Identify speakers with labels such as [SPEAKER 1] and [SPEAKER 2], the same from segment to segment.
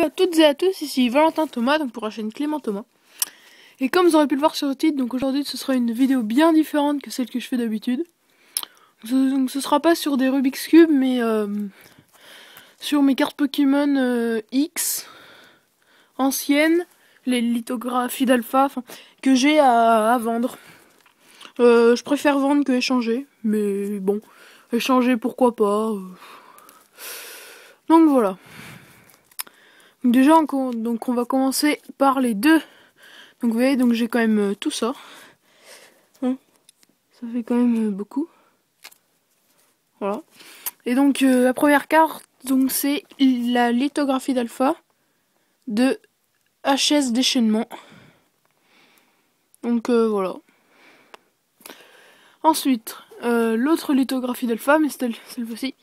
[SPEAKER 1] Salut à toutes et à tous, ici Valentin Thomas, donc pour la chaîne Clément Thomas. Et comme vous aurez pu le voir sur le titre, donc aujourd'hui ce sera une vidéo bien différente que celle que je fais d'habitude. Donc ce sera pas sur des Rubik's Cube, mais sur mes cartes Pokémon X anciennes, les lithographies d'alpha que j'ai à vendre. Je préfère vendre que échanger, mais bon, échanger pourquoi pas. Donc voilà. Déjà, on va commencer par les deux. Donc vous voyez, donc j'ai quand même tout ça. Hein, ça fait quand même beaucoup. Voilà. Et donc la première carte, donc c'est la lithographie d'alpha de HS déchaînement. Donc voilà. Ensuite, l'autre lithographie d'alpha, mais cette fois-ci,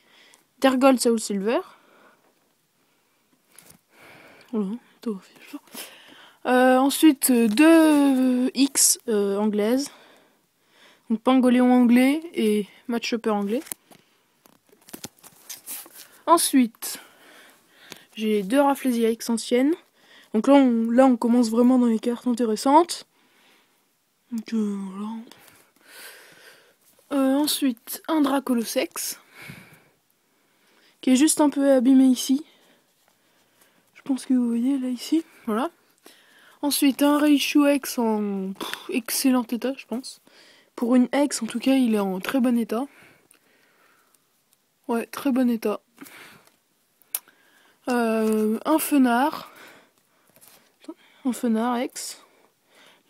[SPEAKER 1] Tergold Soul Silver. Voilà, lithographie d'alpha. Ensuite, deux X anglaises. Donc Pangoléon anglais et Matchhopper anglais. Ensuite, j'ai deux Rafflesia X anciennes. Donc là on commence vraiment dans les cartes intéressantes. Donc voilà. Ensuite, un Dracolosex, qui est juste un peu abîmé ici. Je pense que vous voyez là ici. Voilà. Ensuite, un Raichu X en excellent état, je pense. Pour une X, en tout cas, il est en très bon état. Ouais, très bon état. Un Fenard. Un Fenard X.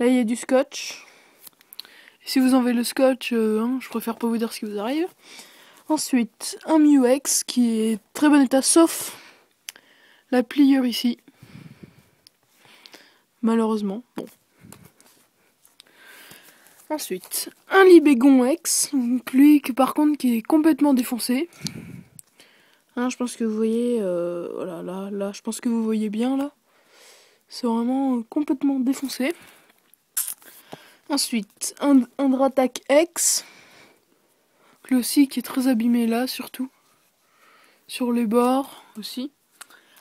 [SPEAKER 1] Là, il y a du scotch. Si vous enlevez le scotch, je préfère pas vous dire ce qui vous arrive. Ensuite, un Mew X qui est très bon état, sauf la pliure ici. Malheureusement, bon. Ensuite, un Libégon X, donc lui par contre qui est complètement défoncé. Hein, je pense que vous voyez, voilà, là, je pense que vous voyez bien là. C'est vraiment complètement défoncé. Ensuite, un Dratak X, lui aussi qui est très abîmé là, surtout. Sur les bords aussi.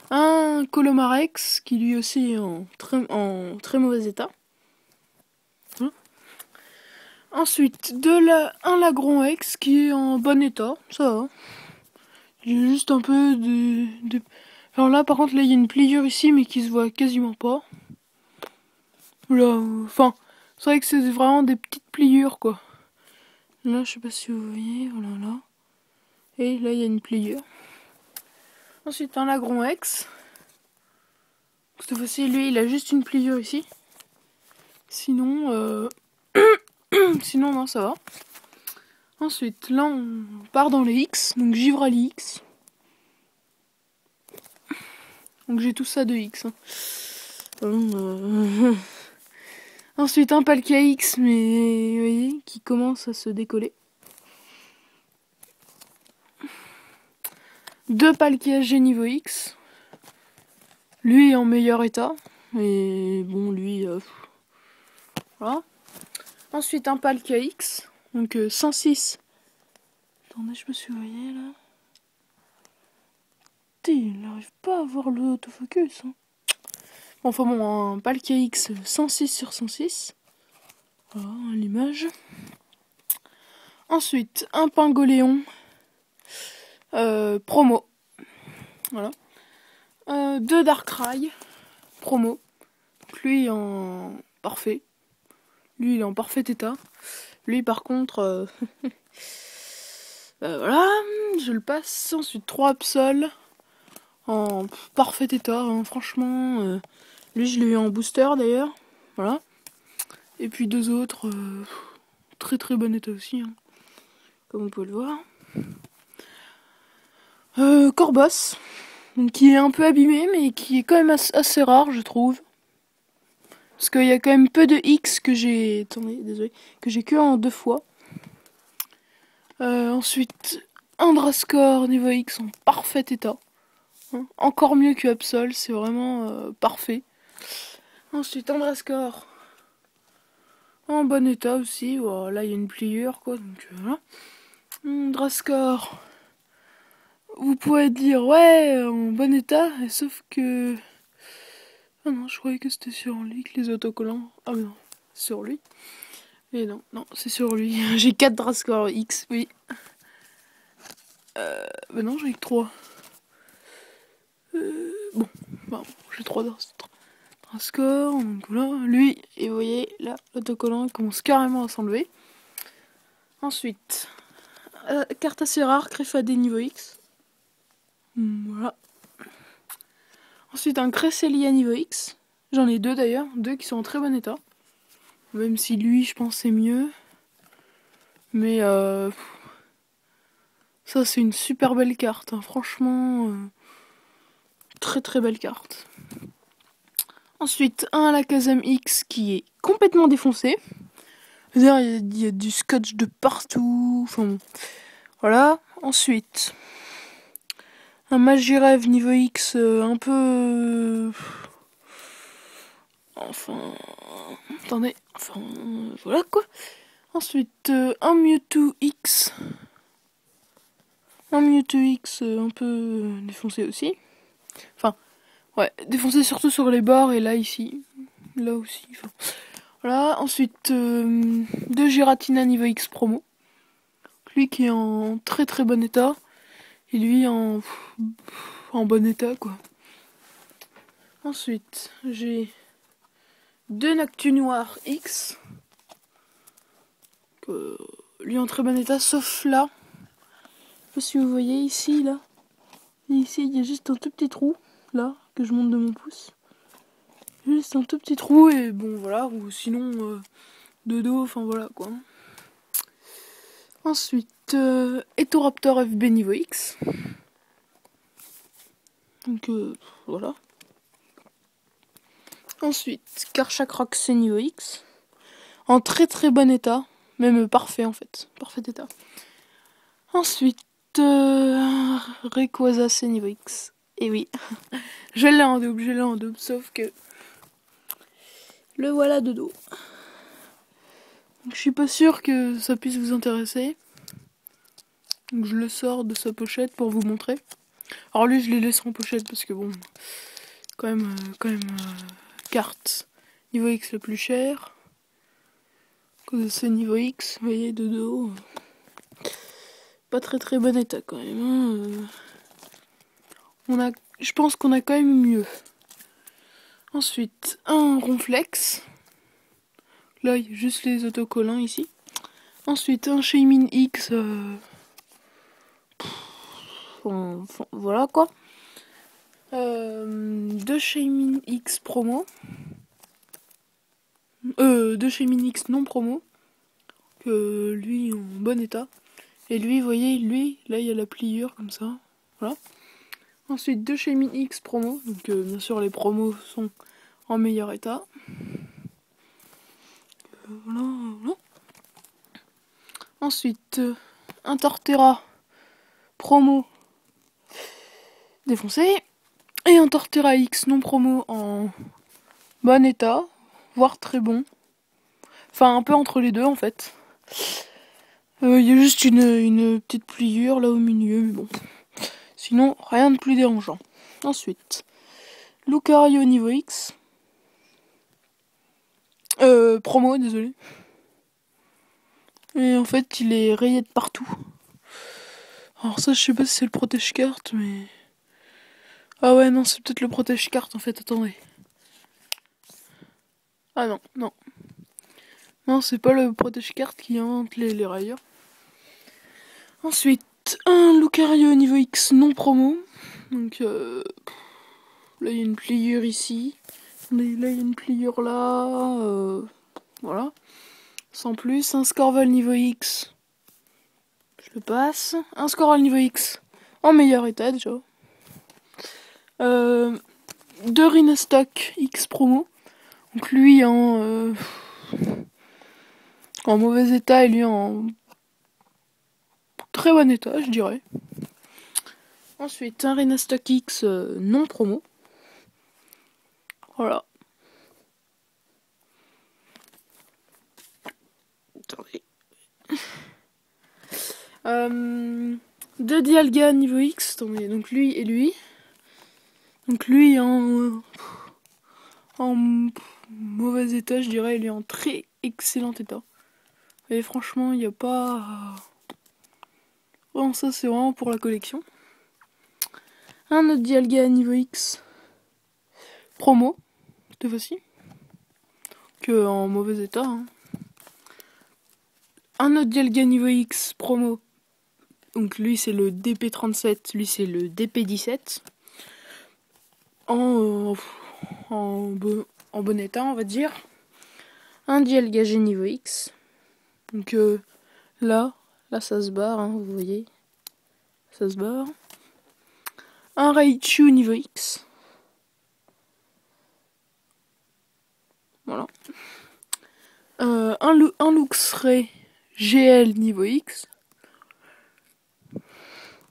[SPEAKER 1] Un Colomarex qui lui aussi est en très mauvais état. Voilà. Ensuite, un Lagron X qui est en bon état, ça va. J'ai juste un peu de... Alors là, par contre, là, il y a une pliure ici, mais qui se voit quasiment pas. Là, enfin, c'est vrai que c'est vraiment des petites pliures, quoi. Là, je sais pas si vous voyez, voilà, là. Et là, il y a une pliure. Ensuite, un Lagron X. Cette fois-ci, lui, il a juste une pliure ici. Sinon, sinon, non, ça va. Ensuite, là, on part dans les X. Donc, Givrali X. Donc, j'ai tout ça de X. Hein. Ensuite, un Palkia X, mais vous voyez, qui commence à se décoller. Deux Palkia G niveau X. Lui est en meilleur état. Et bon, lui... voilà. Ensuite, un Palkia X. Donc 106. Attendez, je me suis voyé là. Il n'arrive pas à avoir le autofocus. Hein. Enfin bon, un Palkia X 106 sur 106. Voilà l'image. Ensuite, un Pingoléon promo. Voilà. Deux Darkrai promo. Donc lui en parfait. Lui il est en parfait état. Lui par contre, voilà, je le passe. Ensuite 3 Absol en parfait état. Hein, franchement, lui je l'ai eu en booster d'ailleurs. Voilà. Et puis deux autres, très très bon état aussi. Hein, comme vous pouvez le voir. Corboss, donc qui est un peu abîmé, mais qui est quand même assez rare, je trouve. Parce qu'il y a quand même peu de X que j'ai... Attendez, désolé. Que j'ai que en 2 fois. Ensuite, un Drascore niveau X en parfait état. Hein, encore mieux que Absol, c'est vraiment parfait. Ensuite, un Drascore en bon état aussi. Voilà, là, il y a une pliure, quoi. Donc, voilà. Un Drascore... Vous pouvez dire, ouais, en bon état, sauf que Ah non, je croyais que c'était sur lui que les autocollants. Ah mais non, sur lui. Et non, non, c'est sur lui. J'ai 4 Drascore X, oui. Bah non, j'ai que 3. Bon, bah, j'ai 3 Drascore, donc voilà. Lui, et vous voyez, là, l'autocollant commence carrément à s'enlever. Ensuite, carte assez rare, Crefadé niveau X. Voilà. Ensuite, un Cresselia niveau X. J'en ai 2 d'ailleurs, 2 qui sont en très bon état. Même si lui, je pense, c'est mieux. Mais ça, c'est une super belle carte. Hein. Franchement, très très belle carte. Ensuite, un à la Kazam X qui est complètement défoncé. C'est-à-dire, il y a du scotch de partout. Enfin bon. Voilà. Ensuite, un Magirev niveau X un peu. Enfin. Attendez. Enfin. Voilà quoi. Ensuite, un Mewtwo X. Un Mewtwo X un peu défoncé aussi. Enfin, ouais, défoncé surtout sur les bords et là ici. Là aussi. Enfin, voilà. Ensuite, 2 Giratina niveau X promo. Lui qui est en très très bon état. Et lui en bon état quoi. Ensuite, j'ai 2 Nactu Noir X. Lui en très bon état, sauf là. Je sais pas si vous voyez ici, là. Et ici, il y a juste un tout petit trou, là, que je monte de mon pouce. Juste un tout petit trou, et bon, voilà. Ou sinon, de dos, enfin voilà, quoi. Ensuite, Etoraptor FB niveau X. Donc, voilà. Ensuite, Karchakrox niveau X. En très très bon état. Même parfait, en fait. Parfait état. Ensuite, Rayquaza C niveau X. Et oui, je l'ai en double, sauf que le voilà de dos. Donc, je suis pas sûre que ça puisse vous intéresser. Donc, je le sors de sa pochette pour vous montrer. Alors lui, je l'ai laissé en pochette parce que bon, quand même, carte niveau X le plus cher. Cause de ce niveau X, vous voyez, de dos. Pas très très bon état quand même. Hein. Je pense qu'on a quand même mieux. Ensuite, un Ronflex. Là, il y a juste les autocollants ici. Ensuite, un Shaymin X. Voilà quoi. 2 Shaymin X promo. 2 Shaymin X non promo. Lui en bon état. Et lui, vous voyez, lui, là, il y a la pliure comme ça. Voilà. Ensuite, 2 Shaymin X promo. Donc, bien sûr, les promos sont en meilleur état. Voilà, voilà. Ensuite, un Torterra promo défoncé. Et un Torterra X non promo en bon état, voire très bon. Enfin, un peu entre les deux en fait. Il y a juste une petite pliure là au milieu, mais bon. Sinon, rien de plus dérangeant. Ensuite, Lucario niveau X. Promo, désolé. Et en fait, il est rayé de partout. Alors ça, je sais pas si c'est le protège-carte, mais... Ah ouais, non, c'est peut-être le protège-carte en fait, attendez. Ah non, non. Non, c'est pas le protège-carte qui invente les rayures. Ensuite, un Lucario niveau X non promo. Donc là, il y a une pliure ici. Là, il y a une pliure là. Voilà. Sans plus, un Scorval niveau X. Je le passe. Un Scorval niveau X en meilleur état déjà. 2 Rhinostock X promo. Donc lui en mauvais état et lui en très bon état, je dirais. Ensuite, un Rhinostock X non promo. Voilà. Attendez. 2 Dialga niveau X. Attendez, donc lui et lui. Donc lui en mauvais état, je dirais. Il est en très excellent état. Et franchement, il n'y a pas... Bon, ça, c'est vraiment pour la collection. Un autre Dialga niveau X. Promo, cette fois-ci. Que en mauvais état. Hein. Un autre Dialga niveau X promo. Donc lui c'est le DP37, lui c'est le DP17. En bon état on va dire. Un Dialga G niveau X. Donc là ça se barre, hein, vous voyez. Ça se barre. Un Raichu niveau X. Voilà. Un Luxray GL niveau X.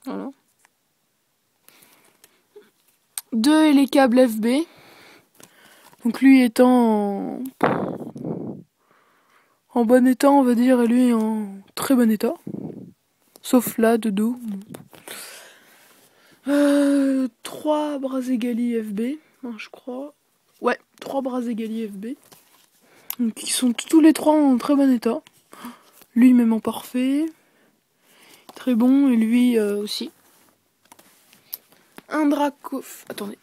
[SPEAKER 1] Voilà. 2 Hélicable FB. Donc lui étant en bon état, on va dire, et lui en très bon état. Sauf là, de dos. 3 Braségali FB, je crois. Ouais, 3 Braségali FB. Donc ils sont tous les 3 en très bon état. Lui même en parfait. Très bon, et lui aussi. Un Dracofeu. Attendez,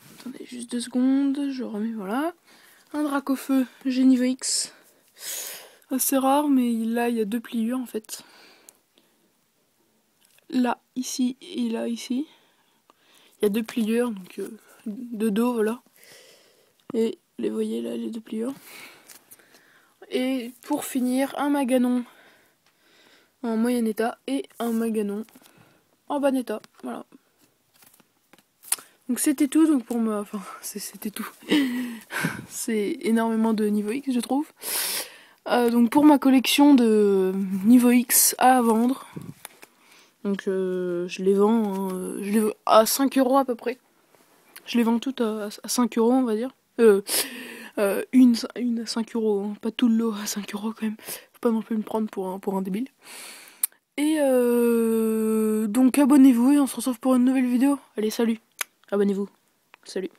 [SPEAKER 1] juste 2 secondes, je remets, voilà. Un Dracofeu Génive X. Assez rare, mais là il y a 2 pliures en fait. Là, ici, et là, ici. Il y a 2 pliures, donc de dos, voilà. Et les voyez là, les 2 pliures. Et pour finir, un Maganon en moyen état et un Maganon en bon état. Voilà. Donc c'était tout, donc pour moi, enfin c'était tout. C'est énormément de niveau X je trouve. Donc pour ma collection de niveau X à vendre. Donc je les vends, je les vends à 5 € à peu près. Je les vends toutes à 5 € on va dire. Une à 5 €, hein. Pas tout le lot à 5 € quand même. Faut pas non plus me prendre pour un débile. Et donc abonnez-vous et on se retrouve pour une nouvelle vidéo. Allez, salut. Abonnez-vous. Salut.